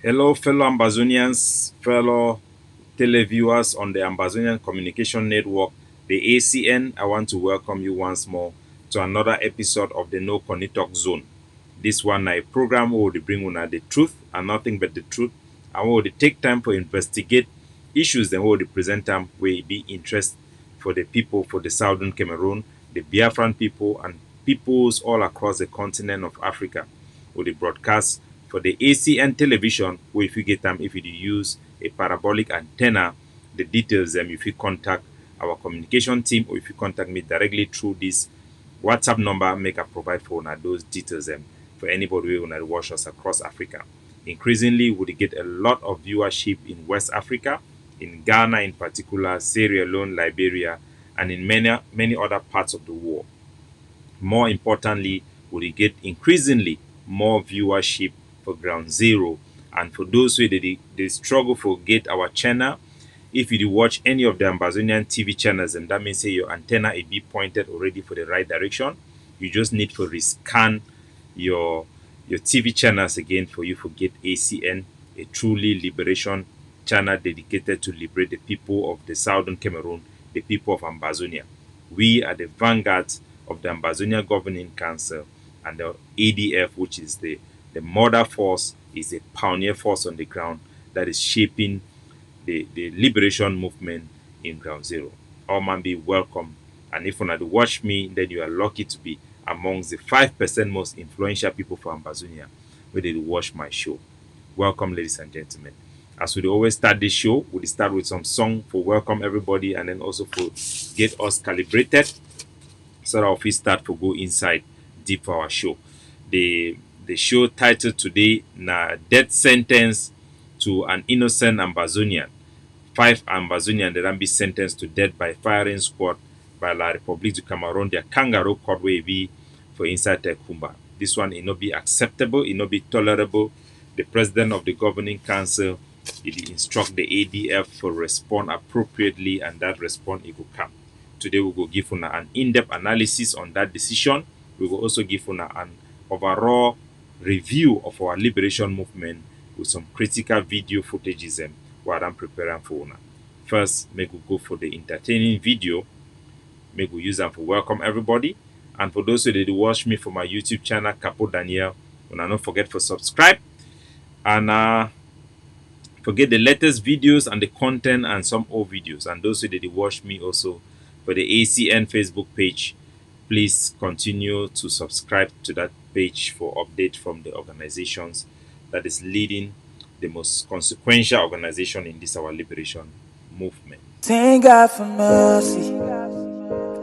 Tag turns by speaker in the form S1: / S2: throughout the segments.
S1: Hello, fellow Ambazonians, fellow televiewers on the Ambazonian Communication Network, the ACN. I want to welcome you once more to another episode of the No Talk Zone. This one a program where we bring una the truth and nothing but the truth, and we will take time for investigate issues. Then we will present them will be interest for the people for the Southern Cameroon, the Biafran people, and peoples all across the continent of Africa. With the broadcast for the ACN television, where if you get them, if you use a parabolic antenna, the details them if you contact our communication team or if you contact me directly through this WhatsApp number, make a provide for una those details them for anybody who wanna watch us across Africa. Increasingly, we get a lot of viewership in West Africa, in Ghana in particular, Sierra Leone, Liberia, and in many other parts of the world. More importantly, we get increasingly more viewership for Ground Zero. And for those who they struggle for get our channel, if you watch any of the Ambazonian TV channels, and that means say your antenna is be pointed already for the right direction. You just need to rescan your TV channels again for you to get ACN, a truly liberation channel dedicated to liberate the people of the Southern Cameroon, the people of Ambazonia. We are the vanguards of the Ambazonia Governing Council, and the ADF, which is the mother force, is a pioneer force on the ground that is shaping the liberation movement in Ground Zero. All man be welcome. And if you want to watch me, then you are lucky to be amongst the 5% most influential people from Ambazonia where they watch my show. Welcome, ladies and gentlemen. As we always start this show, we start with some song for welcome everybody and then also for get us calibrated so that we start to go inside deep for our show. The show title today na death sentence to an innocent Ambazonian. 5 Ambazonians that be sentenced to death by firing squad by La République du Cameroon, their kangaroo court way be for inside the Kumba. This one it not be acceptable, it not be tolerable. The president of the governing council it instruct the ADF to respond appropriately, and that response it will come. Today we will give una an in-depth analysis on that decision. We will also give una an overall review of our liberation movement with some critical video footages what I'm preparing for una. First, make we go for the entertaining video. Make we use them for welcome everybody. And for those who did watch me for my YouTube channel, Capo Daniel, una don't forget to subscribe. And forget the latest videos and the content and some old videos. And those who did watch me also for the ACN Facebook page, please continue to subscribe to that page for update from the organizations that is leading the most consequential organization in this our liberation movement.
S2: Thank God for mercy.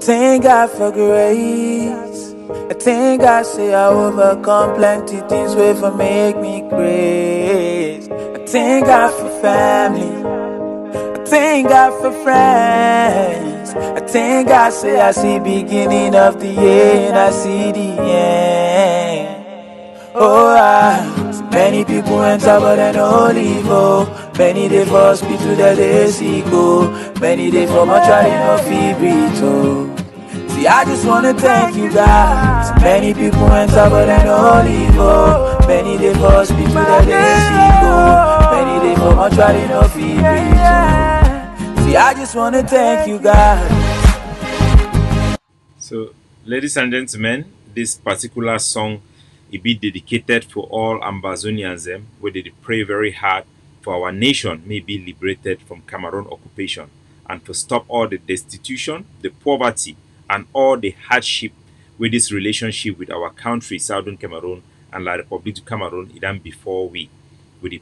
S2: Thank God for grace. I thank God say I overcome plenty things wey for make me grace. I thank God for family. I thank God for friends. I thank God say I see beginning of the year and I see the end. So many people enter but they no leave. Many they for hospital that they sick. Many they for mortuary no feel breathe. See, I just wanna thank you God. Many people enter but they no leave. Many they for hospital that they sick. Many they for mortuary no feel breathe. See, I just wanna thank you God.
S1: So, ladies and gentlemen, this particular song it be dedicated for all Ambazonians where they pray very hard for our nation may be liberated from Cameroon occupation and to stop all the destitution, the poverty, and all the hardship with this relationship with our country, Southern Cameroon and La République du Cameroon, even before we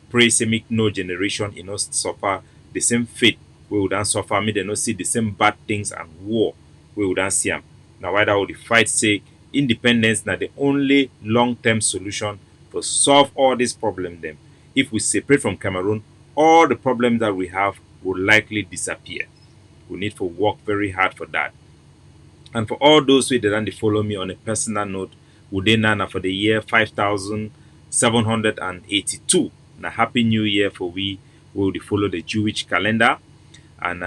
S1: pray say make no generation in us suffer the same fate we would not suffer, may they not see the same bad things and war we would not see them. Now why that would the fight say independence now the only long-term solution to solve all these problems then. If we separate from Cameroon, all the problems that we have will likely disappear. We need to work very hard for that. And for all those who didn't follow me on a personal note, would they now for the year 5782. Now happy new year for we will follow the Jewish calendar and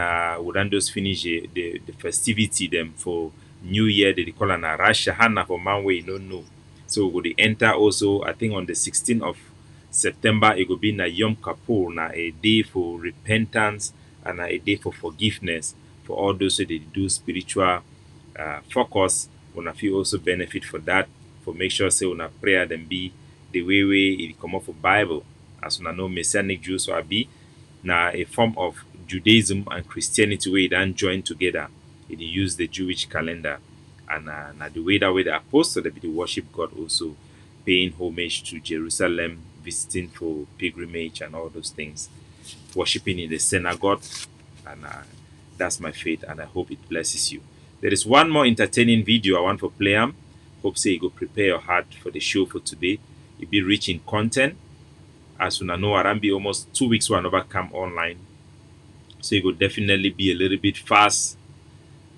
S1: we then just finish the festivity them for New Year. They call an Rosh Hashanah for man way no. So we will enter also I think on the 16th of September it will be na Yom Kippur, na a day for repentance and a day for forgiveness for all those who they do spiritual focus. Una fit also benefit for that, for make sure say una prayer them be the way it come off for Bible. As una know, Messianic Jews so be na a form of Judaism and Christianity where they join together. It use the Jewish calendar, and na the way that way the apostle they be the worship God also, paying homage to Jerusalem, visiting for pilgrimage and all those things, worshiping in the synagogue, and that's my faith, and I hope it blesses you. There is one more entertaining video I want to play. Hope say you go prepare your heart for the show for today. It be rich in content. As una know, around be almost 2 weeks will never come online, so it will definitely be a little bit fast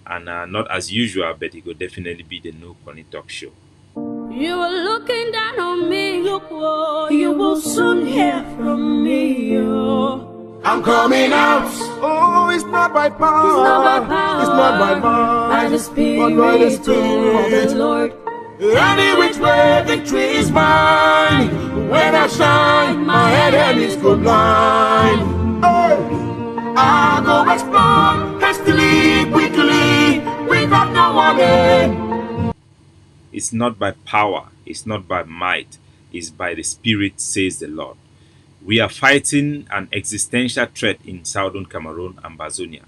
S1: and not as usual, but it will definitely be the No Connie Talk Show.
S3: You are looking down on me, you will soon hear from me.
S4: I'm coming out. Oh, it's not by power.
S3: It's not by power.
S4: It's not by might.
S3: By the Spirit,
S4: but by the Spirit
S3: of the Lord.
S4: Any which way victory is mine. When I shine, my enemies go blind. Hey. I go explode hastily, quickly, without no warning.
S1: It's not by power, it's not by might, it's by the Spirit, says the Lord. We are fighting an existential threat in southern Cameroon and Bazonia,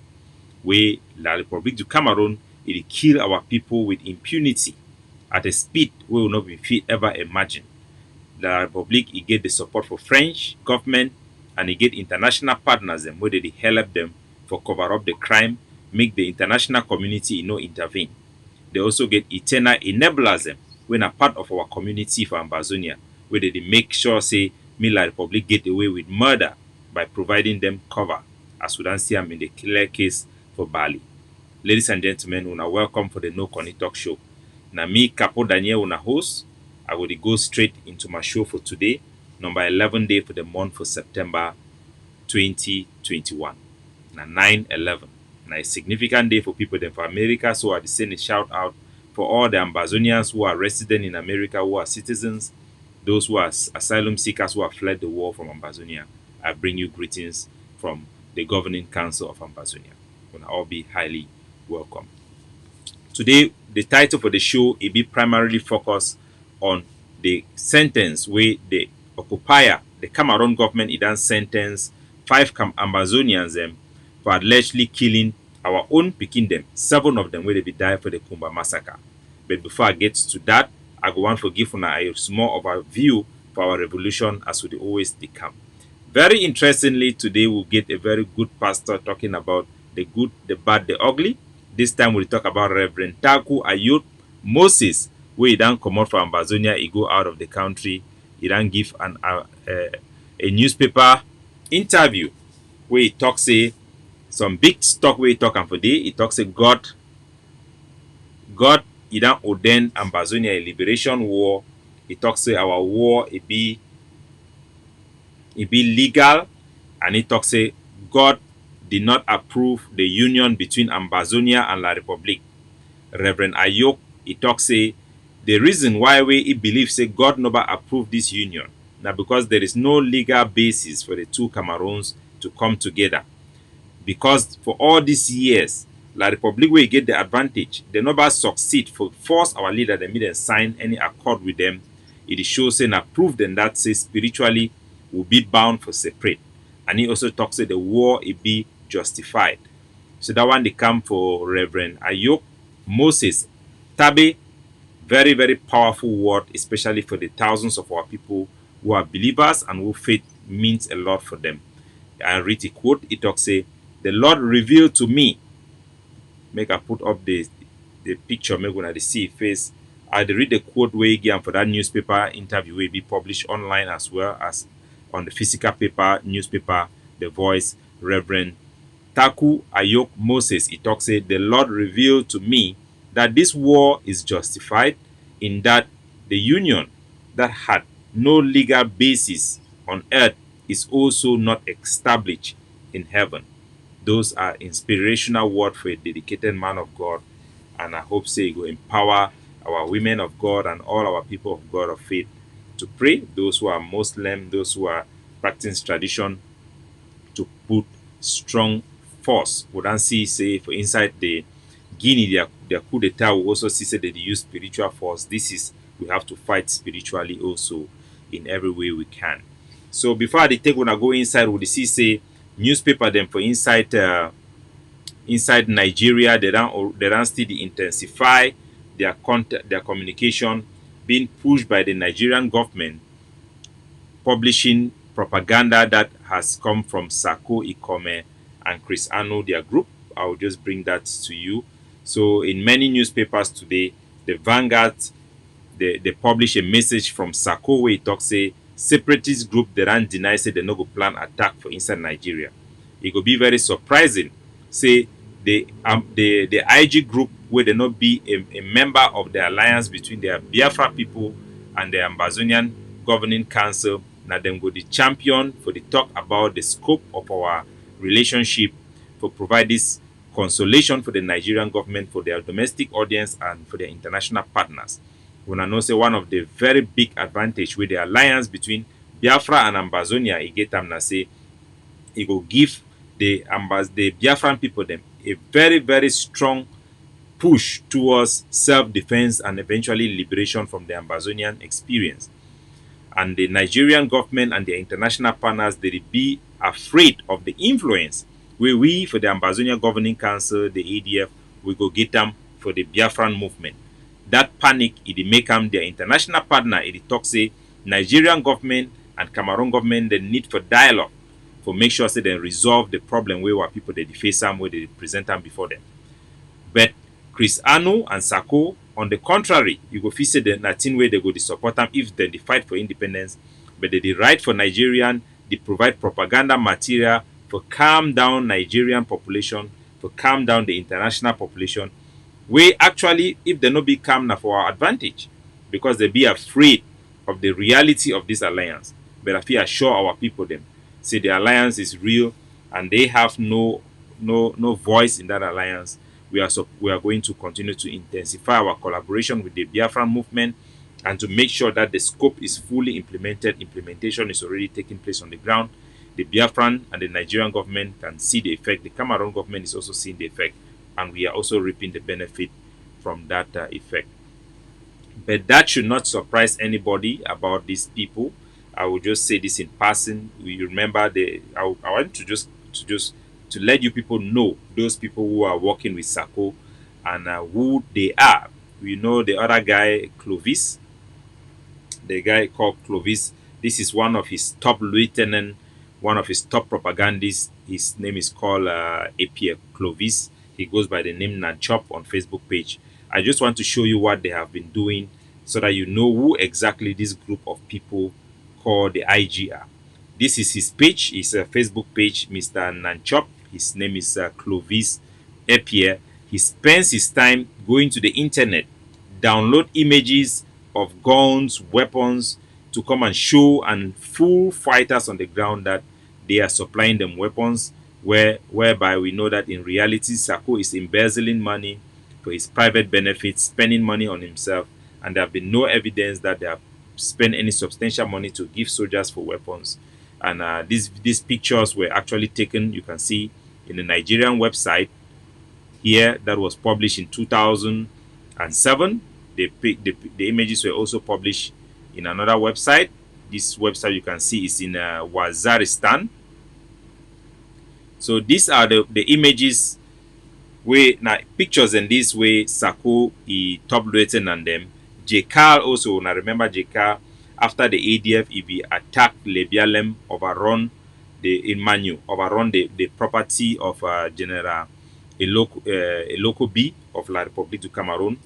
S1: where La République du Cameroon it kill our people with impunity at a speed we will not be ever imagine. La République it get the support for French government, and it get international partners them where they help them for cover up the crime, make the international community intervene. They also get eternal enablers them when a part of our community for Ambazonia, where they make sure say La Republic get away with murder by providing them cover, as we don't see them in the clear case for Bali. Ladies and gentlemen, una welcome for the No Connie Talk Show. Na me, Capo Daniel, una host. I will go straight into my show for today, number 11 day for the month for September 2021. Na 9/11. Na a significant day for people for America, so I send a shout out for all the Ambazonians who are resident in America, who are citizens, those who are asylum seekers who have fled the war from Ambazonia. I bring you greetings from the Governing Council of Ambazonia. You will all be highly welcome. Today, the title for the show will be primarily focused on the sentence where the occupier, the Cameroon government, it done sentence 5 Ambazonians for allegedly killing our own Pekin them. 7 of them will be died for the Kumba massacre. But before I get to that, I go want to give una a small of a view for our revolution as we always become. Very interestingly, today we'll get a very good pastor talking about the good, the bad, the ugly. This time we'll talk about Reverend Taku Ayot Moses, where he don't come out from Ambazonia, he go out of the country, he don't give a newspaper interview where he talks say some big talk where he talk and for day, he talks say God he don't ordain Ambazonia a liberation war. He talks say our war it be legal, and he talks say God did not approve the union between Ambazonia and La République. Reverend Ayok he talks say the reason why he believes say God never approved this union now because there is no legal basis for the two Cameroons to come together. Because for all these years, La République will get the advantage. They never succeed for force our leader they made sign any accord with them. It shows and approved them that say spiritually will be bound for separate. And he also talks that the war it be justified. So that one they come for Reverend Ayok Moses Tabe. Very, very powerful word, especially for the thousands of our people who are believers and who faith means a lot for them. I read a quote, it talks say, the Lord revealed to me. Make I put up the picture, make when I see face. I read the quote way again for that newspaper interview will be published online as well as on the physical paper, newspaper, The Voice, Reverend Taku Ayok Moses. It talks say, the Lord revealed to me that this war is justified in that the union that had no legal basis on earth is also not established in heaven. Those are inspirational words for a dedicated man of God, and I hope say it will empower our women of God and all our people of God of faith to pray, those who are Muslim, those who are practicing tradition, to put strong force. We don't see, say, for inside the Guinea, their coup d'etat, we also see say that they use spiritual force. This is, we have to fight spiritually also in every way we can. So before I take when I go inside, we see say newspaper them for inside Nigeria, they don't still intensify their content, their communication, being pushed by the Nigerian government, publishing propaganda that has come from Sako Ikome and Chris Ano, their group. I will just bring that to you. So in many newspapers today, the Vanguard, they publish a message from Sako where it talks say separatist group they don't deny say they no go plan attack for inside Nigeria. It will be very surprising. Say the IG group where they not be a member of the alliance between the Biafra people and the Ambazonian governing council. Now them go the champion for the talk about the scope of our relationship, for provide this consolation for the Nigerian government, for their domestic audience and for their international partners. When I know say one of the very big advantage with the alliance between Biafra and Ambazonia, it get them na say it will give the Biafran people them a very, very strong push towards self-defense and eventually liberation from the Ambazonian experience. And the Nigerian government and their international partners, they be afraid of the influence where we, for the Ambazonian Governing Council, the ADF, we go get them for the Biafran movement. That panic, it make them their international partner. It talk say Nigerian government and Cameroon government, they need for dialogue for make sure say they resolve the problem where people they face them, where they present them before them. But Chris Anu and Sako, on the contrary, you go feel say the nothing way they go to support them if they fight for independence, but they write for Nigerian, they provide propaganda material for calm down Nigerian population, for calm down the international population. We actually, if they not be calm now for our advantage, because they be afraid of the reality of this alliance. But I feel assure our people them, say the alliance is real and they have no voice in that alliance. We are going to continue to intensify our collaboration with the Biafran movement and to make sure that the scope is fully implemented. Implementation is already taking place on the ground. The Biafran and the Nigerian government can see the effect. The Cameroon government is also seeing the effect, and we are also reaping the benefit from that effect. But that should not surprise anybody about these people. I will just say this in passing. We remember I want to let you people know those people who are working with Sako and who they are. We know the other guy, Clovis. The guy called Clovis. This is one of his top lieutenant, one of his top propagandists. His name is called Apia Clovis. He goes by the name Nanchop on Facebook page. I just want to show you what they have been doing so that you know who exactly this group of people called the IGR. This is his page. It's a Facebook page, Mr. Nanchop. His name is Clovis Apia. He spends his time going to the internet, download images of guns, weapons to come and show and fool fighters on the ground that they are supplying them weapons, whereby we know that in reality Sako is embezzling money for his private benefits, spending money on himself, and there have been no evidence that they have spent any substantial money to give soldiers for weapons. And these pictures were actually taken, you can see, in the Nigerian website here that was published in 2007. The images were also published in another website. This website you can see is in Waziristan. So these are the images where now pictures in this way Sako he top rating on them. J. Carl also, now remember J. Carl, after the ADF he attacked Lebialem, overrun the property of General Eloko B of La République du Cameroon.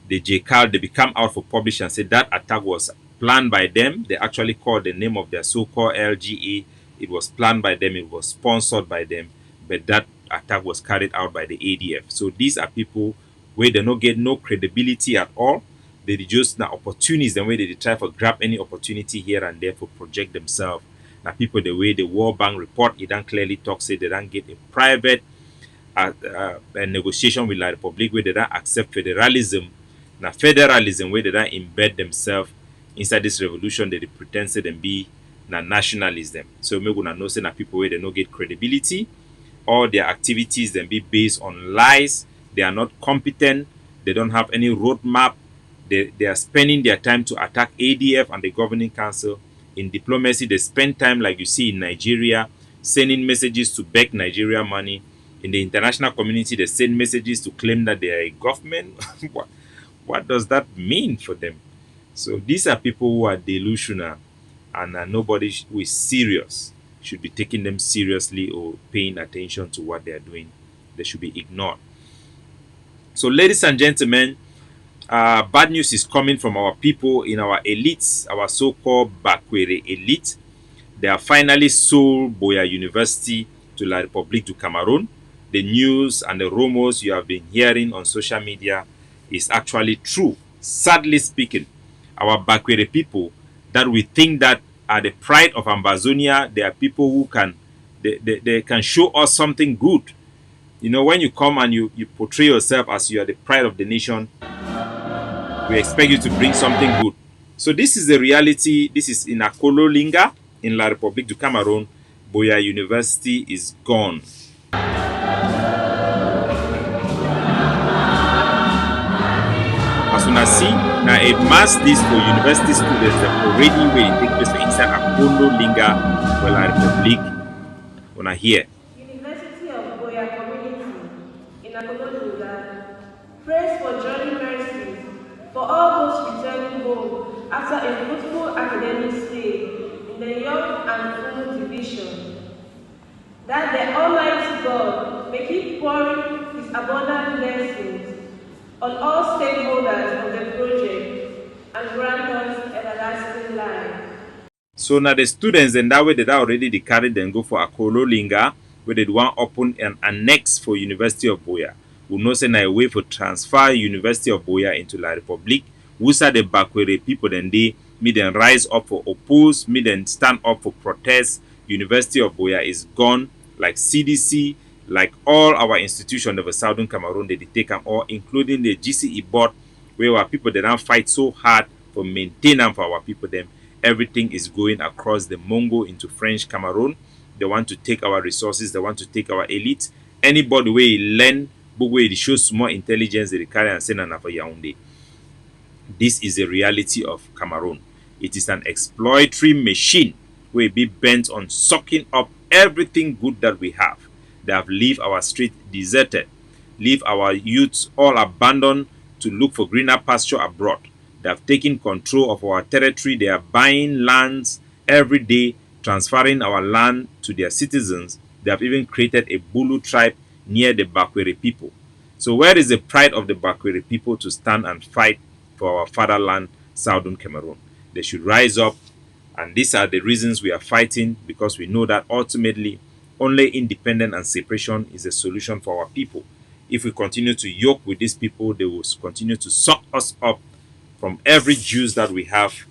S1: The J. Carl, they become out for publish and said that attack was planned by them. They actually called the name of their so-called LGA. It was planned by them, it was sponsored by them, but that attack was carried out by the ADF. So these are people where they don't get no credibility at all. They just now opportunities, and where they try to grab any opportunity here and there for project themselves. Now people, the way the World Bank report, it don't clearly talk, say they don't get a private a negotiation with La République where they don't accept federalism. Now federalism where they don't embed themselves inside this revolution they pretend say them be na nationalism. So make una know say na people where they no get credibility. All their activities then be based on lies. They are not competent. They don't have any roadmap. They are spending their time to attack ADF and the governing council. In diplomacy, they spend time, like you see in Nigeria, sending messages to beg Nigeria money. In the international community, they send messages to claim that they are a government. What does that mean for them? So these are people who are delusional, and nobody who is serious should be taking them seriously or paying attention to what they are doing. They should be ignored. So, ladies and gentlemen, bad news is coming from our people in our elites, our so-called Bakwere elite. They have finally sold Boya University to La République du Cameroon. The news and the rumors you have been hearing on social media is actually true. Sadly speaking, our Bakwere people that we think that are the pride of Ambazonia, they are people who they can show us something good. You know, when you come and you portray yourself as you are the pride of the nation, we expect you to bring something good. So this is the reality. This is in Akolo Linga, in La République du Cameroon. Boya University is gone. As soon as see, now a mass this for university students that already will take place for inside Akolo Linga for La République. When I hear.
S5: University of Boya Community in Akodolinga prays for journey mercies for all those returning home after a fruitful academic stay in the Young and Fumu division. That the Almighty God may keep pouring His abundant blessings on all stakeholders of the project and grant us everlasting life.
S1: So now the students in that way that already they carry them go for Akolo Linga, where they want open an annex for University of Boya. We know say na a way for transfer University of Boya into La République. We saw the Bakwere people then they me then rise up for oppose, me then stand up for protest. University of Boya is gone, like CDC, like all our institutions of the Southern Cameroon, they take them all, including the GCE board, where our people they now fight so hard for maintaining for our people them. Everything is going across the Mongo into French Cameroon. They want to take our resources. They want to take our elite. Anybody where he learn, but where he shows more intelligence, they carry and send for Yaoundé. This is the reality of Cameroon. It is an exploitatory machine where be bent on sucking up everything good that we have. They have leave our street deserted, leave our youths all abandoned to look for greener pasture abroad. They have taken control of our territory. They are buying lands every day, transferring our land to their citizens. They have even created a Bulu tribe near the Bakwere people. So where is the pride of the Bakwere people to stand and fight for our fatherland, Southern Cameroon? They should rise up, and these are the reasons we are fighting, because we know that ultimately only independence and separation is a solution for our people. If we continue to yoke with these people, they will continue to suck us up from every juice that we have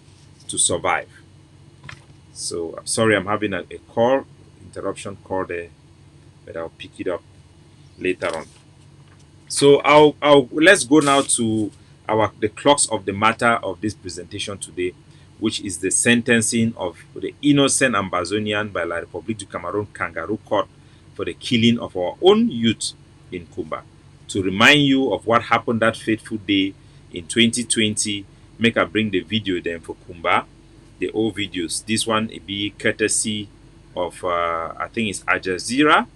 S1: to survive. So I'm sorry I'm having a call, interruption call there, but I'll pick it up later on. So let's go now to the crux of the matter of this presentation today, which is the sentencing of the innocent Ambazonian by La République du Cameroon Kangaroo Court for the killing of our own youth in Kumba. To remind you of what happened that fateful day in 2020, make I bring the video then for Kumba, the old videos. This one will be courtesy of I think it's Al Jazeera.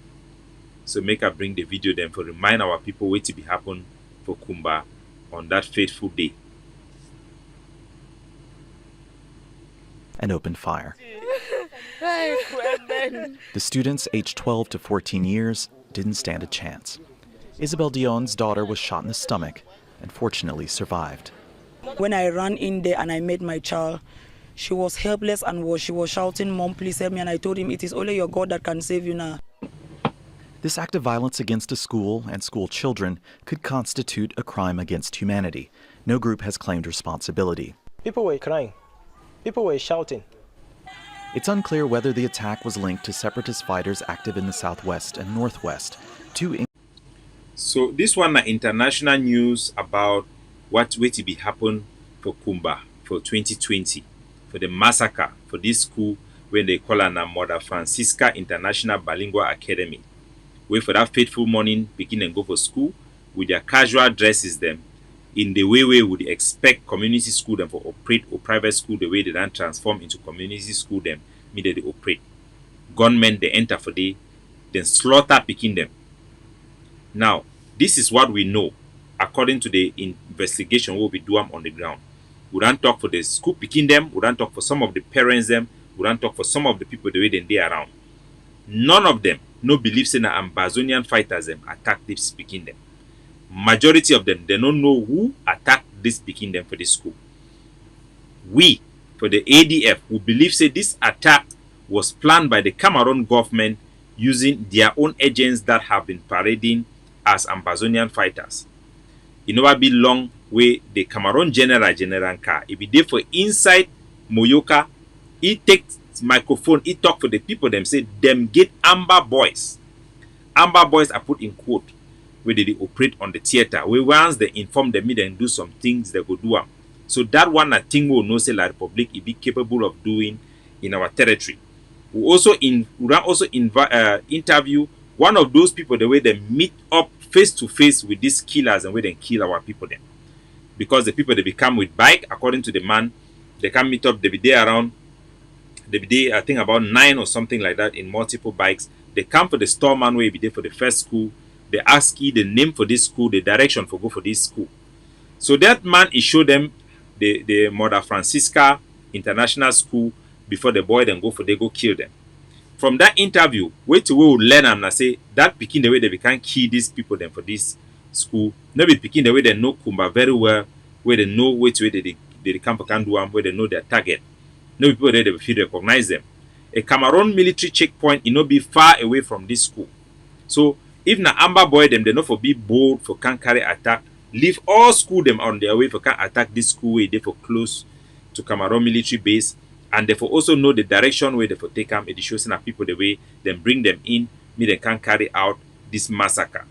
S1: So make I bring the video then for remind our people what to be happen for Kumba on that fateful day.
S6: And opened fire. The students aged 12 to 14 years didn't stand a chance. Isabel Dion's daughter was shot in the stomach and fortunately survived.
S7: When I ran in there and I met my child, she was helpless and she was shouting, "Mom, please help me." And I told him, "It is only your God that can save you now."
S6: This act of violence against a school and school children could constitute a crime against humanity. No group has claimed responsibility.
S8: People were crying. People were shouting.
S6: It's unclear whether the attack was linked to separatist fighters active in the southwest and northwest.
S1: So this one is international news about what will be happen for Kumba, for 2020 for the massacre for this school when they call her Mother Francisca International Bilingual Academy. Where for that fateful morning, begin and go for school with their casual dresses them in the way we would expect community school them for operate or private school the way they then transform into community school them, me they operate. Gunmen they enter for day, then slaughter picking them. Now, this is what we know according to the investigation what we do on the ground. We don't talk for the school picking them, we don't talk for some of the parents them, we don't talk for some of the people the way they around. None of them no believe in the Ambazonian fighters them attack this picking them. Majority of them, they don't know who attacked this picking them for the school. We, for the ADF, who believe say this attack was planned by the Cameroon government using their own agents that have been parading as Ambazonian fighters. It never be long where the Cameroon General Nka, if he dey for inside Moyoka, he takes microphone, he talk for the people, them say them get Amber Boys. Amber Boys are put in quote where they operate on the theater. Where once they inform them and do some things, they go do them. So that one a thing we will know say La Republic is be capable of doing in our territory. We also interview one of those people the way they meet up face to face with these killers and where they kill our people then. Because the people they become with bike, according to the man, they can meet up, they be there around, they be there I think about 9 or something like that in multiple bikes. They come for the store man where be there for the first school. They ask you the name for this school, the direction for go for this school. So that man he showed them the Mother Francisca International School before the boy then go for they go kill them. From that interview, wait till we will learn and say that picking the way they can kill these people then for this school. Not be picking the way they know Kumba very well, where they know which way they come can do and where they know their target. No people there they feel recognize them. A Cameroon military checkpoint it not be far away from this school. So if na Amber Boy them they not for be bold for can carry attack, leave all school them on their way for can attack this school way they for close to Cameroon military base. And therefore also know the direction where they for take them. It shows that people the way then bring them in, me they can carry out this massacre.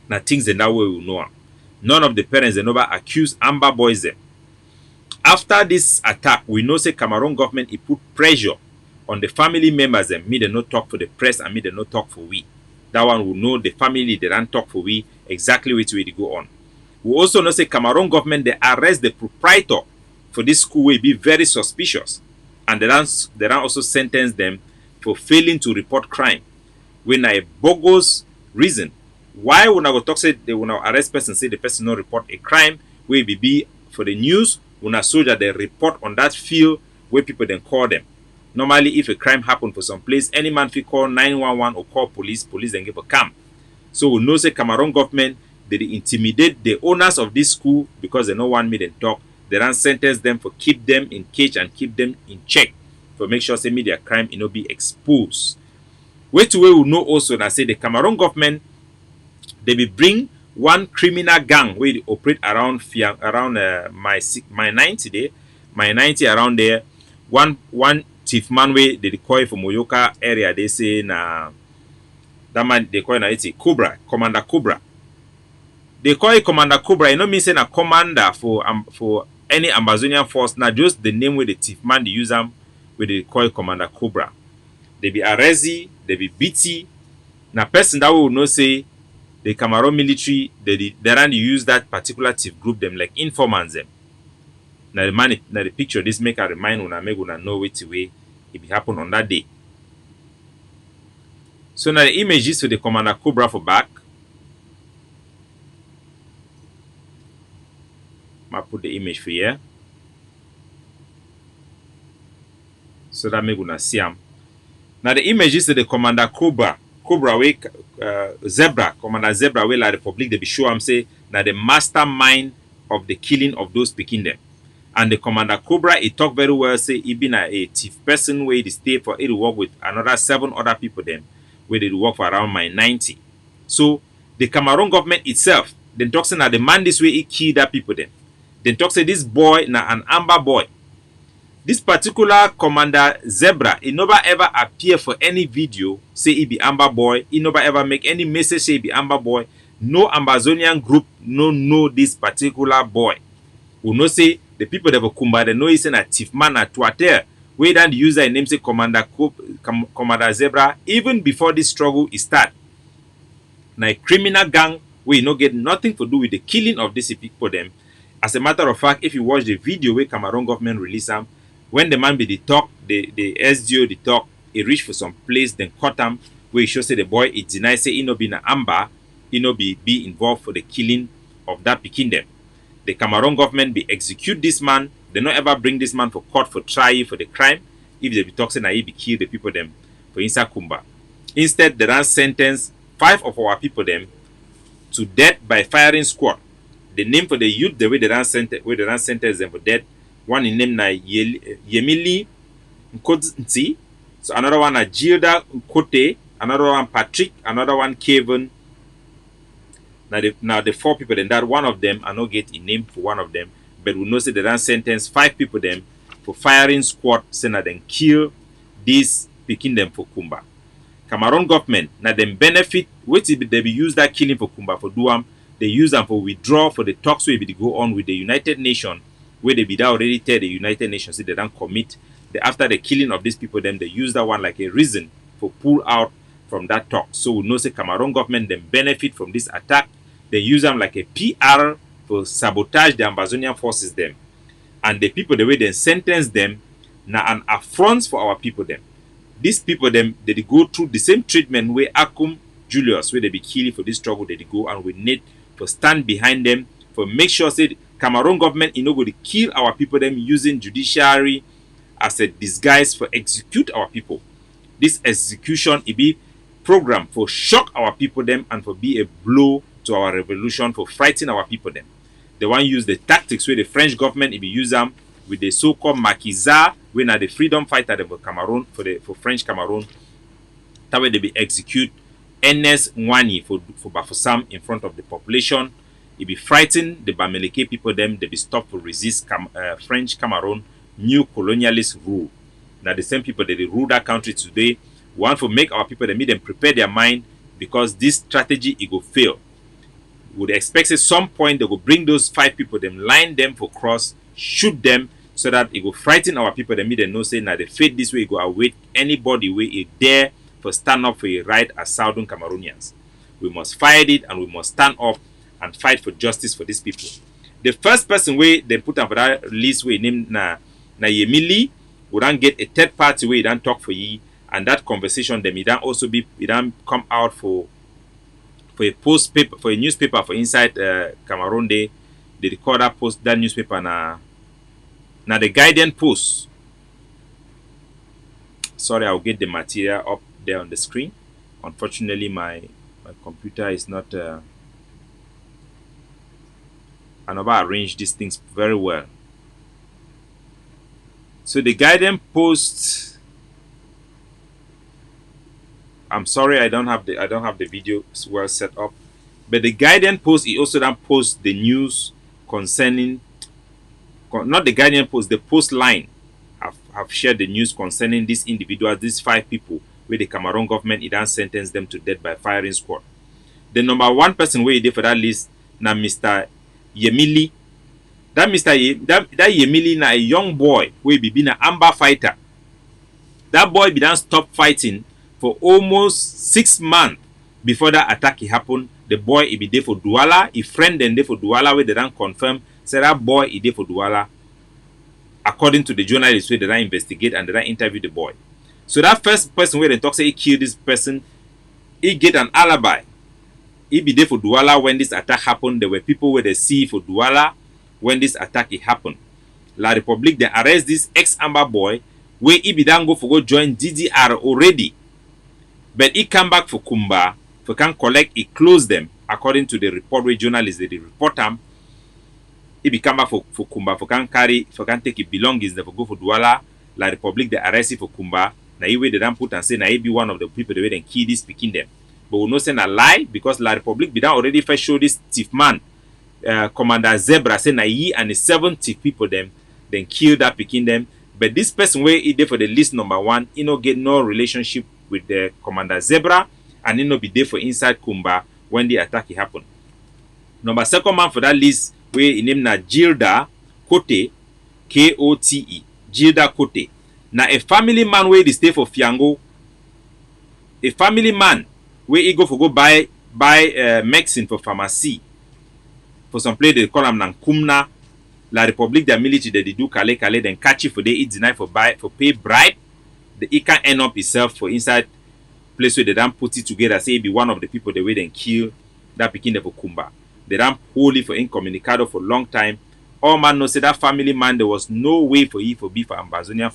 S1: Now things in that way we know. None of the parents they never accuse Amber Boys them. After this attack, we know say Cameroon government it put pressure on the family members them. Me they not talk for the press and me they not talk for we. That one will know the family they don't talk for we exactly which way they go on. We also know say Cameroon government they arrest the proprietor for this school will be very suspicious, and they don't also sentence them for failing to report crime. When a bogus reason why when I go talk say they will now arrest person say the person not report a crime will be for the news when a soldier they report on that field where people then call them. Normally if a crime happen for some place, any man fi call 911 or call police then give a camp. So we know say Cameroon government they intimidate the owners of this school because they no want me then talk. They then sentence them for keep them in cage and keep them in check for make sure say media crime you know be exposed. Way to way we know also that say the Cameroon government they will bring one criminal gang where they operate around my 90 day, my 90 around there. One chief man way they call it for Moyoka area they say na that man they call it Cobra, Commander Cobra. They call it Commander Cobra. You know me saying a commander for any Ambazonian force. Now just the name where the chief man they use them where they call it Commander Cobra. They be arresti, they be beaty. Now person that will know say the Cameroon military they don't use that particular chief group them like informants them. Now the man now the picture this make a remind una make una know which way it be happen on that day. So now the images for the Commander Cobra for back. I put the image for here so that make una see them. Now the images of the Commander Cobra way Zebra, Commander Zebra way like the public they be sure I'm say that the mastermind of the killing of those picking them. And the Commander Cobra he talk very well say he been a chief person where he stay for he work with another 7 other people them where they work for around my 90. So the Cameroon government itself then talk say that the man this way he kill that people them. Then talk say this boy na an Amber Boy. This particular Commander Zebra, he never ever appear for any video say he be Amber Boy. He never ever make any message say he be Amber Boy. No Ambazonian group no know this particular boy. We know say the people that for Kumba, they know he's a thief man at Tuater. Where then the user name say Commander Zebra, even before this struggle is start. Now a criminal gang we no get nothing to do with the killing of these people them. As a matter of fact, if you watch the video where Cameroon government release them, when the man be the talk, the SDO the talk, he reach for some place, then cut him, where he show say the boy it deny say he no be in a amber, he no be involved for the killing of that Pikin them. The Cameroon government be execute this man, they not ever bring this man for court for trial for the crime. If they be talking that he be kill the people them for inside Kumba. Instead, they ran sentence 5 of our people them to death by firing squad. The name for the youth, the way they ran sentence them for death. One in name na Yemili Nkodzi, so another one na Gilda Nkote, another one Patrick, another one Kevin. Now the 4 people then that one of them I not get a name for one of them, but we know say they ran sentence 5 people them for firing squad, say na then kill this picking them for Kumba. Cameroon government na them benefit which they be use that killing for Kumba for do they use them for withdraw for the talks where they go on with the United Nations, where they be there already tell the United Nations say they don't commit after the killing of these people them they use that one like a reason for pull out from that talk. So we know say Cameroon government them benefit from this attack. They use them like a PR for sabotage the Amazonian forces them. And the people the way they sentence them now an affront for our people them. These people them they go through the same treatment where Akum Julius where they be killed for this struggle they go, and we need to stand behind them for make sure say Cameroon government you know go to kill our people them using judiciary as a disguise for execute our people. This execution it be program for shock our people them and for be a blow to our revolution for fighting our people them. They want use the tactics where the French government it be use them with the so-called maquisards when are the freedom fighter for Cameroon for French Cameroon. That way they be execute Ernest Nwani for Bafoussam in front of the population. It be frighten the Bamileke people them they be stopped to resist French Cameroon new colonialist rule. Now the same people that they rule that country today want to make our people they make them prepare their mind because this strategy it will fail. Would expect at some point they will bring those 5 people them line them for cross, shoot them so that it will frighten our people them make them know say now they fate this way it go await anybody where it dare for stand up for a right as Southern Cameroonians. We must fight it and we must stand up and fight for justice for these people. The first person where they put on for that list where named na Yemili would then get a third party where he don't talk for ye, and that conversation them it don't also be it don't come out for a post paper for a newspaper for inside Cameroon they record that post that newspaper na the Guardian Post. Sorry, I'll get the material up there on the screen. Unfortunately my computer is not I never arrange these things very well. So the Guardian Post, I'm sorry I don't have the video well set up, but the Guardian Post he also then posts the news concerning not the Guardian Post, the Post line have shared the news concerning these individuals, these 5 people where the Cameroon government it then sentenced them to death by firing squad. The number 1 person where he did for that list now Mr. Yemili. That Yemili na a young boy where be been an amber fighter. That boy be done stop fighting for almost 6 months before that attack happened. The boy he be there for Douala. His friend then there for Douala where they don't confirm say that boy he there for Douala. According to the journalists where they don't investigate and they don't interview the boy. So that first person where they talk say he killed this person, he get an alibi. He be there for Douala when this attack happened. There were people where they see for Douala when this attack happened. La Republique they arrest this ex-amber boy where he be done go join DDR already. But he come back for Kumba for can collect he close them according to the report where journalists they report him. He be come back for Kumba for can take his belongings they for go for Douala. La Republique they arrest him for Kumba. Now he way they don't put and say now he be one of the people they then kill this picking them. But we no send a lie because La Republique be done already first show this thief man. Commander Zebra say na he and the 7 thief people them then kill that picking them. But this person where he there for the list number 1, he no get no relationship with the Commander Zebra and he no be there for inside Kumba when the attack happened. Number 2nd man for that list where he named na Gilda Kote. Kote, Gilda Kote. Now a family man where they stay for Fiango, a family man where he go for go buy medicine for pharmacy. For some place they call them Kumna, La Republique de military that they do kale then catch it for they eat deny for pay bribe. He can end up himself for inside place where they don't put it together, say he be one of the people the way they kill that pikin for Kumba. They don't hold it for incommunicado for long time. All man know say that family man there was no way for he for be for Ambazonian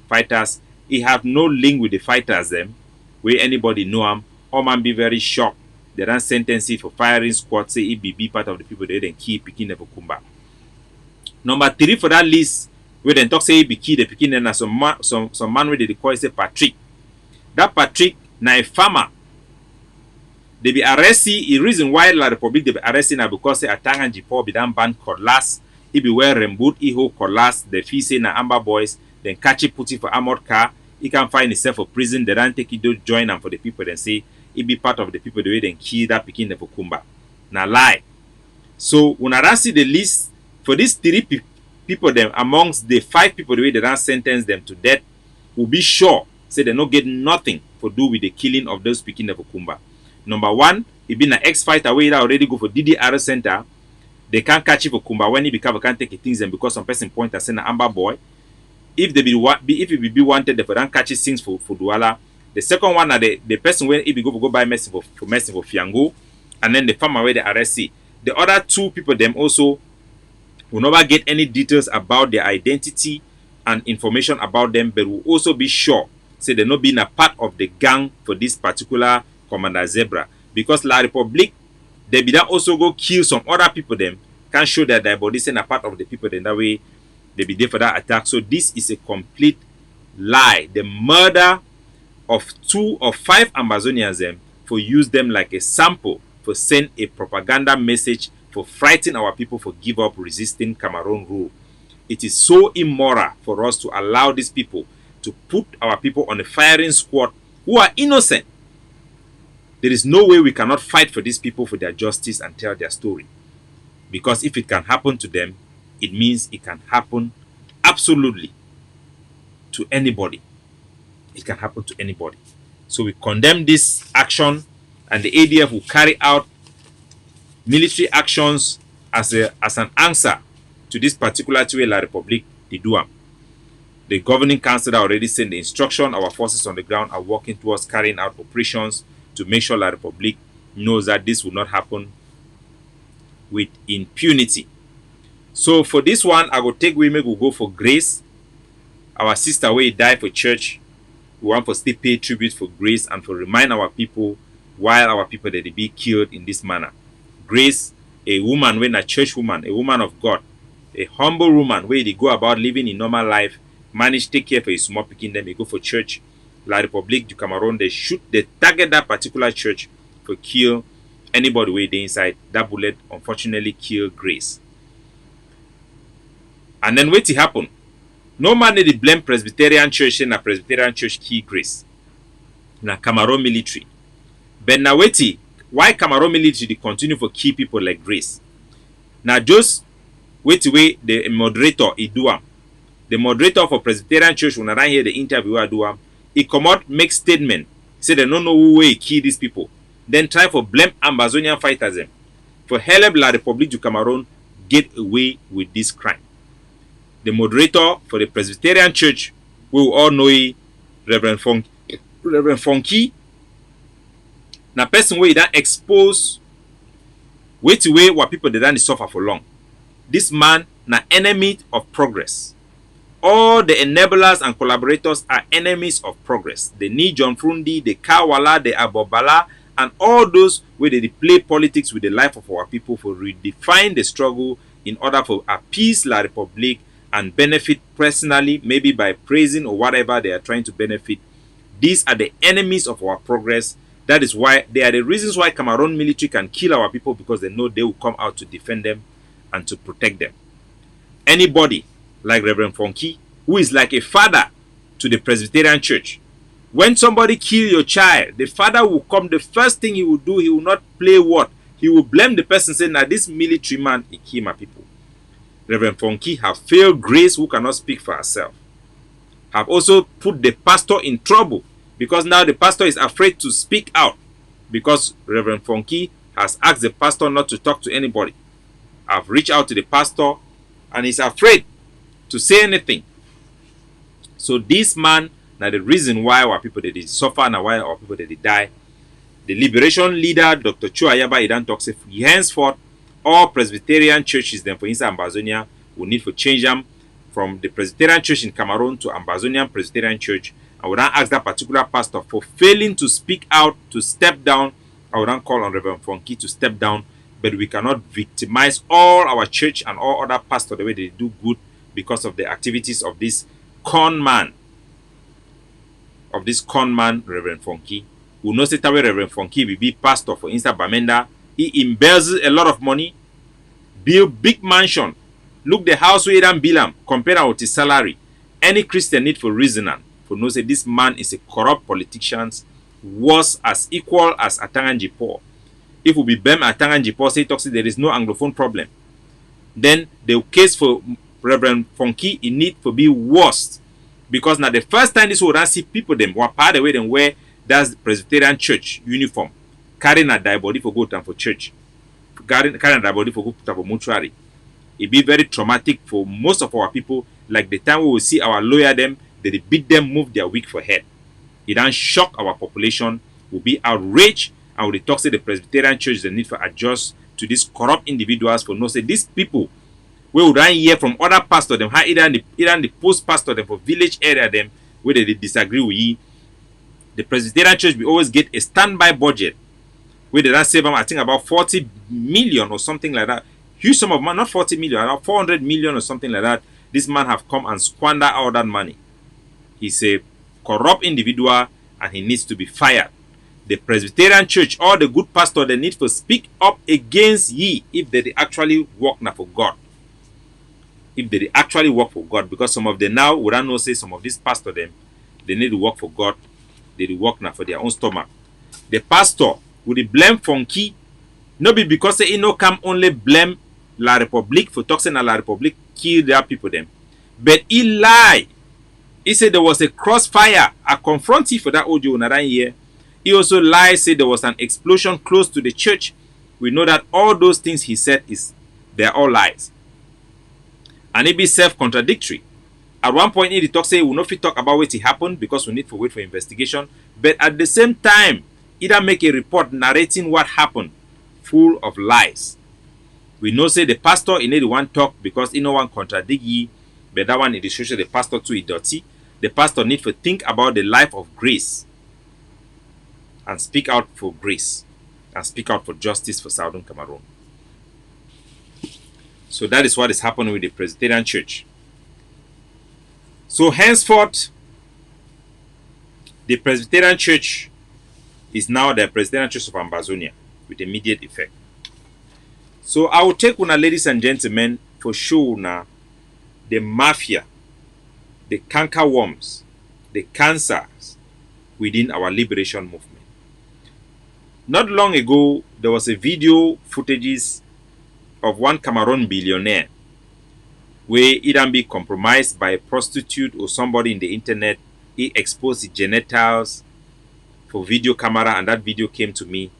S1: fighters. He have no link with the fighters them where anybody know him. All man be very shocked. They don't sentence him for firing squad, say he be part of the people they then kill pikin for Kumba. Number 3 for that list where they talk say he be key the pikin and some man where they call say Patrick. That Patrick na a farmer. They be arrested. The reason why La Republique they be arrested now because say Atanga Jipo be done ban cutlass. He be wear remboot he hold cutlass. The fee say na Amber Boys. Then catch it put it for armored car. He can find himself for prison. They don't take it to join him for the people. Then say he be part of the people the way then kill that pikin for Kumba. Na lie. So when I see the list for these 3 people them amongst the 5 people the way they don't sentence them to death, will be sure say they no get nothing for do with the killing of those pikin for Kumba. Number 1, he been an ex-fighter where he already go for DDR center. They can't catch him for Kumba when he become can't take things and because some person point and send an Amber Boy. If they if he be wanted, they don't catch his things for Douala. The second one are the person when he be go buy medicine for Fiango, and then the farmer where they arrest it. The other 2 people them also will never get any details about their identity and information about them, but will also be sure say they not being a part of the gang for this particular Commander Zebra, because La Republique they be that also go kill some other people them can show that their bodies and a part of the people then that way they be there for that attack. So this is a complete lie. The murder of 2 or 5 Ambazonians them for use them like a sample for send a propaganda message for frighten our people for give up resisting Cameroon rule. It is so immoral for us to allow these people to put our people on a firing squad who are innocent. There is no way we cannot fight for these people for their justice and tell their story. Because if it can happen to them, it means it can happen absolutely to anybody. It can happen to anybody. So we condemn this action, and the ADF will carry out military actions as an answer to this particular way La Republique they do. The governing council already sent the instruction. Our forces on the ground are working towards carrying out operations to make sure La Republique knows that this will not happen with impunity. So for this one, I will take women who go for Grace. Our sister where died for church. We want for still pay tribute for Grace and for remind our people while our people that they be killed in this manner. Grace, a woman when a church woman, a woman of God, a humble woman where they go about living in normal life, manage take care for his small picking them, they go for church. La Republique du Cameroon, they target that particular church for kill anybody where they inside. That bullet unfortunately killed Grace. And then what happen? No man they blame Presbyterian church and a Presbyterian church kill Grace. Na Cameroon military. But now why Cameroon military they continue for kill people like Grace? Now just wait away the moderator he do am. The moderator for Presbyterian church when I hear the interview I do am. He come out, make statement, say they don't know who way kill these people. Then try for blame Ambazonian fighters them. For help La Republique du Cameroon get away with this crime. The moderator for the Presbyterian church, we will all know Reverend Funky. Now person where he don't expose wait away what people they don't suffer for long. This man na enemy of progress. All the enablers and collaborators are enemies of progress. The Ni John Frundi, the Kawala, the Abobala, and all those where they play politics with the life of our people for redefine the struggle in order for appease La Republique and benefit personally, maybe by praising or whatever they are trying to benefit. These are the enemies of our progress. That is why they are the reasons why Cameroon military can kill our people, because they know they will come out to defend them and to protect them. Anybody like Reverend Funky, who is like a father to the Presbyterian church. When somebody kill your child, the father will come, the first thing he will do, he will not play what? He will blame the person saying, now this military man, he killed my people. Reverend Fonky have failed Grace, who cannot speak for herself. Have also put the pastor in trouble because now the pastor is afraid to speak out because Reverend Fonky has asked the pastor not to talk to anybody. I've reached out to the pastor and he's afraid to say anything. So this man, now the reason why our people did suffer and why our people did die, the liberation leader, Dr. Chuayaba Idan talks, henceforth, all Presbyterian churches then for instance Ambazonia will need to change them from the Presbyterian church in Cameroon to Ambazonian Presbyterian church. I would not ask that particular pastor for failing to speak out, to step down. I would not call on Reverend Fonky to step down, but we cannot victimize all our church and all other pastors the way they do good because of the activities of this con man, Reverend Fonky. We know that Reverend Fonky will be pastor for instance Bamenda. He embezzles a lot of money, build big mansion. Look the house where he bill him, compare with his salary. Any Christian need for reasoning for know say this man is a corrupt politician, worse as equal as Atanganji Paul. If we be Bem Atanganji Paul say talks there is no Anglophone problem, then the case for Reverend Fonky it need to be worse. Because now the first time this would see people them were part of the way them wear that's the Presbyterian church uniform, carrying a die body for go down for church, carrying a die body for go down for mortuary. It be very traumatic for most of our people. Like the time we will see our lawyer them, they beat them, move their wig for head. It don't shock our population. Will be outraged and will talk to the Presbyterian church the need for adjust to these corrupt individuals for no say these people we would hear from other pastors them either the post pastor them for village area them where they disagree with you. The Presbyterian church will always get a standby budget where they don't save them I think about 40 million or something like that. Huge sum of money, not 40 million, about 400 million or something like that. This man have come and squander all that money. He's a corrupt individual and he needs to be fired. The Presbyterian church, all the good pastors, they need to speak up against ye if they actually work now for God. If they actually work for God, because some of them now would not know say some of these pastors them, they need to work for God. They work now for their own stomach. The pastor would blame Fonky, not be because he no come only blame La République for talking La République kill their people them. But he lied. He said there was a crossfire. I confront him for that audio another year. He also lied, said there was an explosion close to the church. We know that all those things he said they're all lies. And it be self-contradictory. At one point he talk say we not fit talk about what happened because we need to wait for investigation. But at the same time, he don't make a report narrating what happened, full of lies. We know say the pastor in the one talk because he no one contradict ye, but that one it shows the pastor too dirty. The pastor need to think about the life of grace and speak out for grace and speak out for justice for Southern Cameroon. So that is what is happening with the Presbyterian church. So henceforth, the Presbyterian church is now the Presbyterian church of Ambazonia with immediate effect. So I will take una ladies and gentlemen for sure now the mafia, the cankerworms, the cancers within our liberation movement. Not long ago, there was a video footages of one Cameroon billionaire where he done be compromised by a prostitute or somebody in the internet. He exposed his genitals for video camera and that video came to me.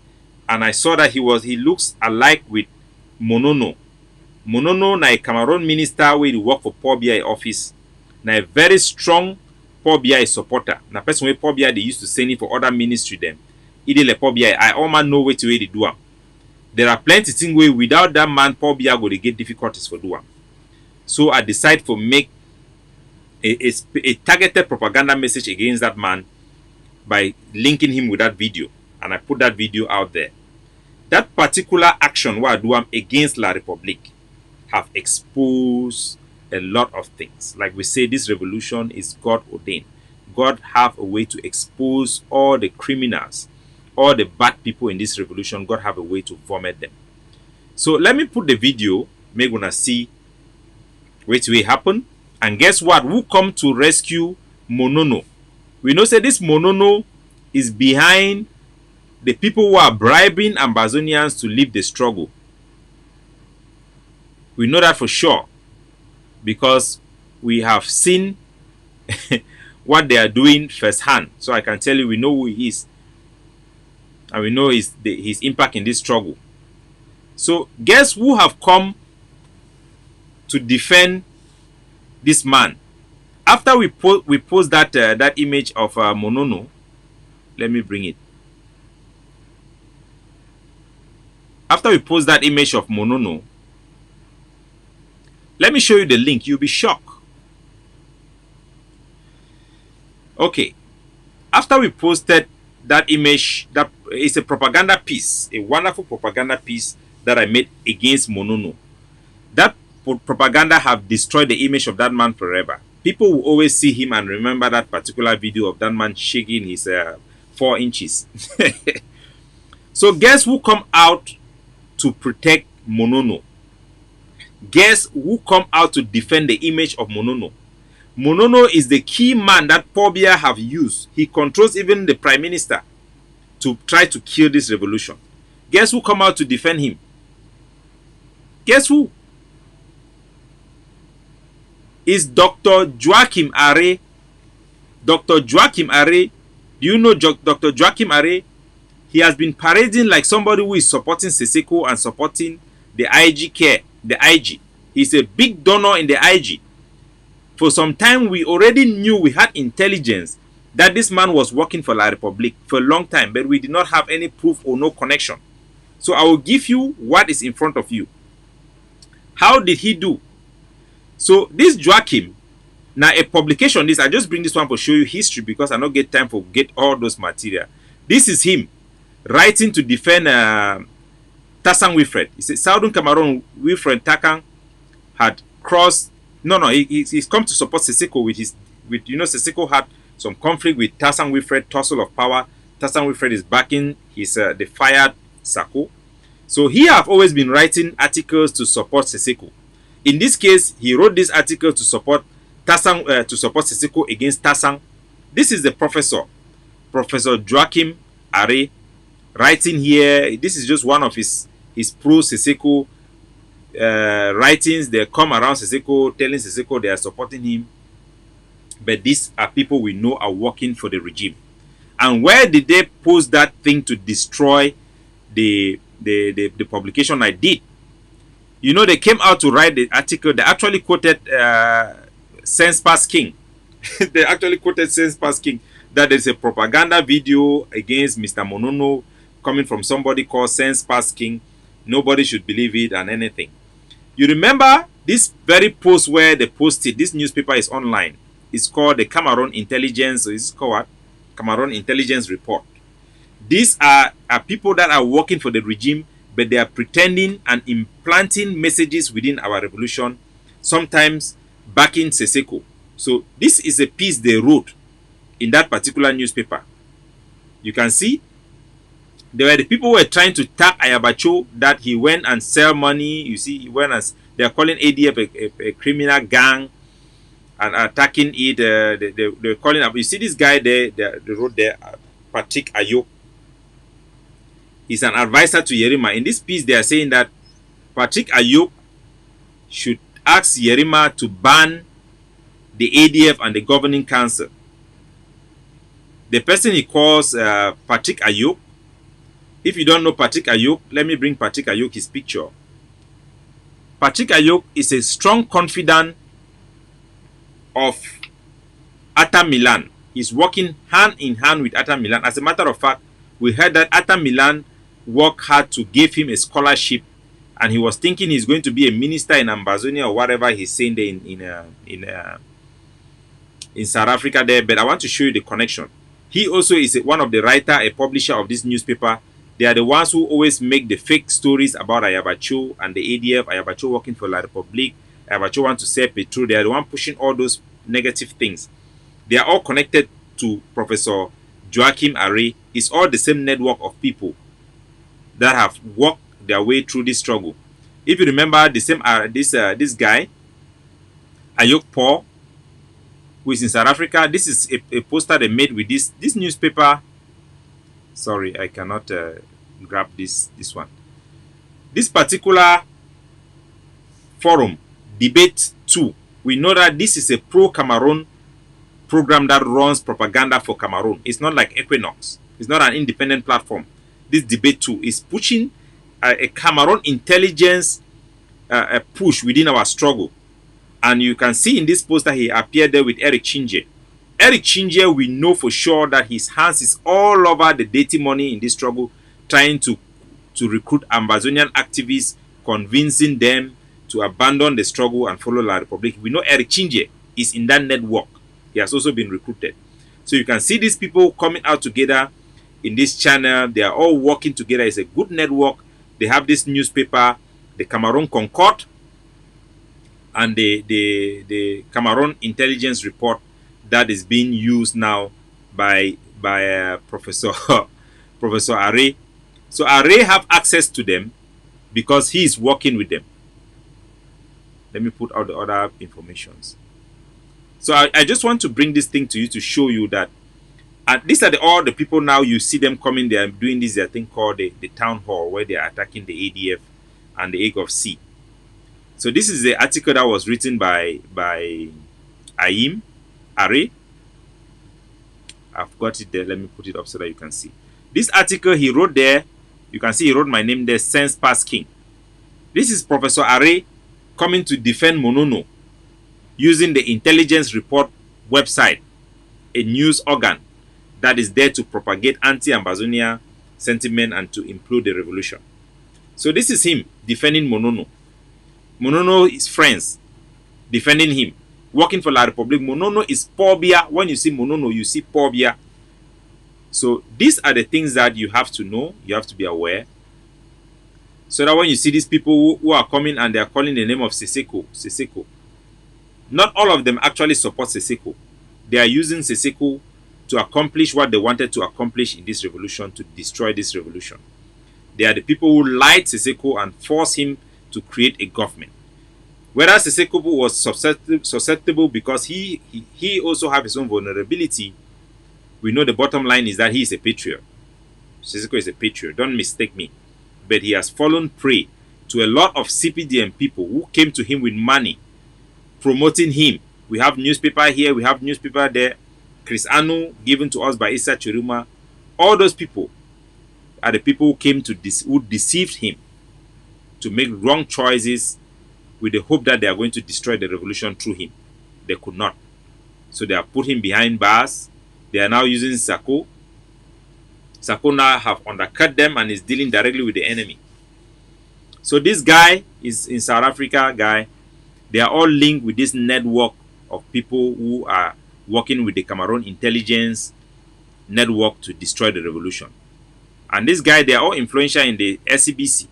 S1: And I saw that he looks alike with Monono. Monono na a Cameroon minister where he work for Paul Biya office. Na a very strong Paul Biya supporter. Na person where Paul Biya they used to send him for other ministry them. He did Paul Biya. I almost know where to do am. There are plenty of things where without that man Paul Biya go to get difficulties for do am. So I decide to make a targeted propaganda message against that man by linking him with that video. And I put that video out there. That particular action what I do against La République have exposed a lot of things. Like we say, this revolution is God ordained. God have a way to expose all the criminals, all the bad people in this revolution. God have a way to vomit them. So let me put the video. Make gonna see what will happen. And guess what? Who come to rescue Monono? We know say this Monono is behind the people who are bribing Ambazonians to leave the struggle. We know that for sure. because we have seen what they are doing firsthand. So I can tell you, we know who he is, and we know his impact in this struggle. So guess who have come to defend this man? After we post that image of Monono, let me bring it. After we post that image of Monono, let me show you the link. You'll be shocked. Okay. After we posted that image, that is a propaganda piece, a wonderful propaganda piece that I made against Monono. That propaganda have destroyed the image of that man forever. People will always see him and remember that particular video of that man shaking his 4 inches. So guess who come out to protect Monono? Guess who come out to defend the image of Monono? Monono is the key man that Paul Biya have used. He controls even the prime minister to try to kill this revolution. Guess who come out to defend him? Guess who? Is Dr. Joachim Are. Dr. Joachim Are. Do you know Dr. Joachim Are? He has been parading like somebody who is supporting Seseko and supporting the IG care, the IG. He's a big donor in the IG. For some time, we already knew, we had intelligence that this man was working for La Republique for a long time, but we did not have any proof or no connection. So I will give you what is in front of you. How did he do? So this Joachim, now a publication, I just bring this one to show you history because I don't get time for get all those material. This is him writing to defend Tassang Wilfred. He said Southern Cameroon Wilfred Takang had crossed. He's come to support Seseko with Seseko had some conflict with Tassang Wilfred, tussle of power. Tassang Wilfred is backing the fired Sako. So he have always been writing articles to support Seseko. In this case, he wrote this article to support Tassang, to support Seseko against Tassang. This is the Professor Joachim Are, writing here. This is just one of his pro Seseko writings. They come around Seseko, telling Seseko they are supporting him. But these are people we know are working for the regime. And where did they post that thing to destroy the publication I did? They came out to write the article. They actually quoted Sense Pass King. They actually quoted Sense Pass King. That is a propaganda video against Mr. Monono coming from somebody called Sense Pass King. Nobody should believe it and anything. You remember this very post where they posted, this newspaper is online. It's called the Cameroon Intelligence. It's called what? Cameroon Intelligence Report. These are people that are working for the regime, but they are pretending and implanting messages within our revolution, sometimes backing Seseko. So this is a piece they wrote in that particular newspaper. You can see there were the people who were trying to tag Ayabacho that he went and sell money. You see, he went as they are calling ADF a criminal gang and attacking it. They were calling up. You see this guy there, they wrote there, Patrick Ayok. He's an advisor to Yerima. In this piece, they are saying that Patrick Ayok should ask Yerima to ban the ADF and the governing council. The person he calls Patrick Ayok. If you don't know Patrick Ayok, let me bring Patrick Ayok his picture. Patrick Ayok is a strong confidant of Atta Milan. He's working hand in hand with Atta Milan. As a matter of fact, we heard that Atta Milan worked hard to give him a scholarship, and he was thinking he's going to be a minister in Ambazonia or whatever he's saying there in South Africa there. But I want to show you the connection. He also is one of the writer, a publisher of this newspaper. They are the ones who always make the fake stories about Ayabacho and the ADF, Ayabacho working for La Republique, Ayabacho want to sell petrol. They are the one pushing all those negative things. They are all connected to Professor Joachim Are. It's all the same network of people that have worked their way through this struggle. If you remember the same this guy, Ayok Paul, who is in South Africa. This is a poster they made with this newspaper. Sorry, I cannot grab this one. This particular forum, Debate 2, We know that this is a pro-Cameroon program that runs propaganda for Cameroon. It's not like Equinox. It's not an independent platform. This debate too is pushing a Cameroon intelligence push within our struggle. And you can see in this poster he appeared there with Eric Chinje. Eric Chinje, we know for sure that his hands is all over the dirty money in this struggle, trying to recruit Ambazonian activists, convincing them to abandon the struggle and follow La Republique. We know Eric Chinje is in that network. He has also been recruited. So you can see these people coming out together in this channel. They are all working together. It's a good network. They have this newspaper, the Cameroon Concord, and the Cameroon Intelligence Report that is being used now by Professor Professor Are. So Are have access to them because he is working with them. Let me put out the other informations. So I just want to bring this thing to you to show you that these are all the people now you see them coming. They are doing this thing called the town hall where they are attacking the ADF and the Egg of Sea. So this is the article that was written by Aim Are. I've got it there. Let me put it up so that you can see. This article he wrote there, you can see he wrote my name there, Sense Pass King. This is Professor Are coming to defend Monono using the intelligence report website, a news organ that is there to propagate anti-Ambazonia sentiment and to implode the revolution. So this is him defending Monono. Monono is friends defending him, working for La Republique. Monono is Pobia. When you see Monono, you see Pobia. So these are the things that you have to know, you have to be aware. So that when you see these people who are coming and they are calling the name of Seseko, not all of them actually support Seseko. They are using Seseko to accomplish what they wanted to accomplish in this revolution, to destroy this revolution. They are the people who lied Seseko and forced him to create a government. Whereas Seseko was susceptible because he also have his own vulnerability. We know the bottom line is that he is a patriot. Seseko is a patriot. Don't mistake me. But he has fallen prey to a lot of CPDM people who came to him with money, promoting him. We have newspaper here, we have newspaper there. Chris Anu, given to us by Issa Chiruma. All those people are the people who came to who deceived him to make wrong choices with the hope that they are going to destroy the revolution through him. They could not. So they have put him behind bars. They are now using Sako. Sako now have undercut them and is dealing directly with the enemy. So this guy is in South Africa, guy. They are all linked with this network of people who are working with the Cameroon intelligence network to destroy the revolution. And this guy, they are all influential in the SCBC.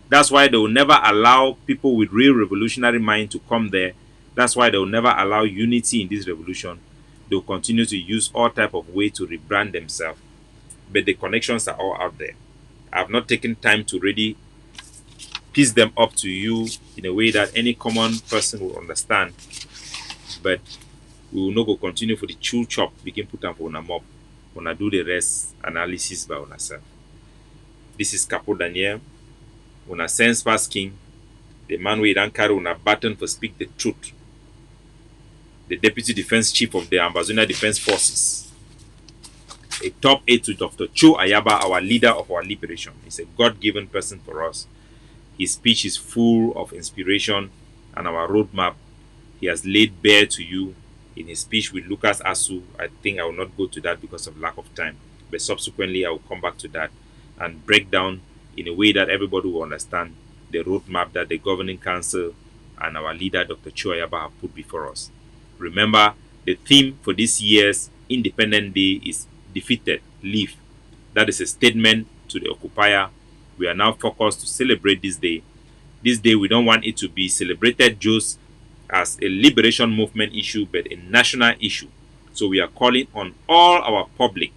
S1: That's why they will never allow people with real revolutionary mind to come there. That's why they will never allow unity in this revolution. They will continue to use all type of way to rebrand themselves. But the connections are all out there. I have not taken time to really piece them up to you in a way that any common person will understand. But we will not go continue for the chew chop. We can put them for una mob. Una do the rest analysis by ourselves. This is Capo Daniel. Una Sense Pass King. The man we don't carry una button for speak the truth. The Deputy Defense Chief of the Ambazonia Defense Forces. A top aide to Dr. Cho Ayaba, our leader of our liberation. He's a God-given person for us. His speech is full of inspiration and our roadmap he has laid bare to you in his speech with Lucas Asu. I think I will not go to that because of lack of time, but subsequently I will come back to that and break down in a way that everybody will understand the roadmap that the Governing Council and our leader Dr. Cho Ayaba have put before us. Remember, the theme for this year's Independent Day is Defeated, Leave. That is a statement to the occupier. We are now focused to celebrate this day. This day, we don't want it to be celebrated just as a liberation movement issue, but a national issue. So we are calling on all our public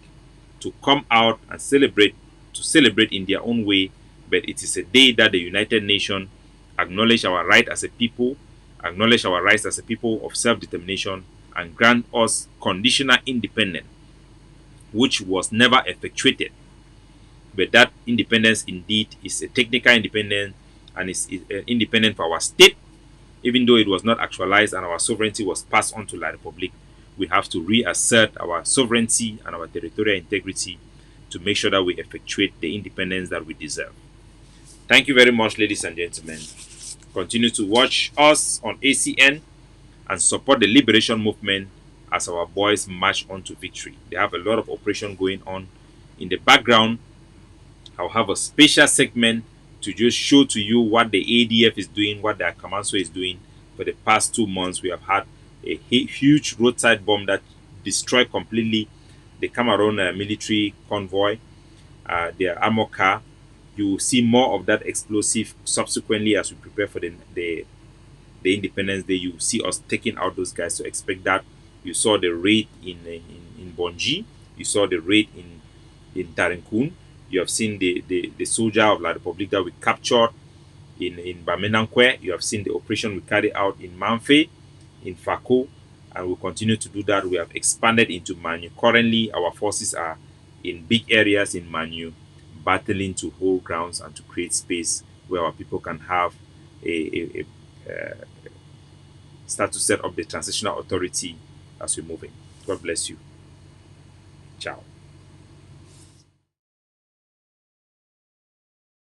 S1: to come out and celebrate in their own way. But it is a day that the United Nations acknowledge our right as a people, acknowledge our rights as a people of self-determination, and grant us conditional independence, which was never effectuated. But that independence indeed is a technical independence, and is independent for our state Even though it was not actualized and our sovereignty was passed on to La Republique, we have to reassert our sovereignty and our territorial integrity to make sure that we effectuate the independence that we deserve. Thank you very much, ladies and gentlemen. Continue to watch us on ACN and support the liberation movement as our boys march on to victory. They have a lot of operation going on in the background. I'll have a special segment to just show to you what the ADF is doing, what the Akamanso is doing. For the past 2 months, we have had a huge roadside bomb that destroyed completely the Cameroon military convoy, their armor car. You will see more of that explosive subsequently as we prepare for the Independence Day. You see us taking out those guys, so expect that. You saw the raid in Bonji. You saw the raid in Tarinkun. You have seen the soldier of La Republique that we captured in Bamenankwe. You have seen the operation we carried out in Manfe, in Fako, and we'll continue to do that. We have expanded into Manu. Currently, our forces are in big areas in Manu, battling to hold grounds and to create space where our people can have start to set up the transitional authority as we move in. God bless you. Ciao.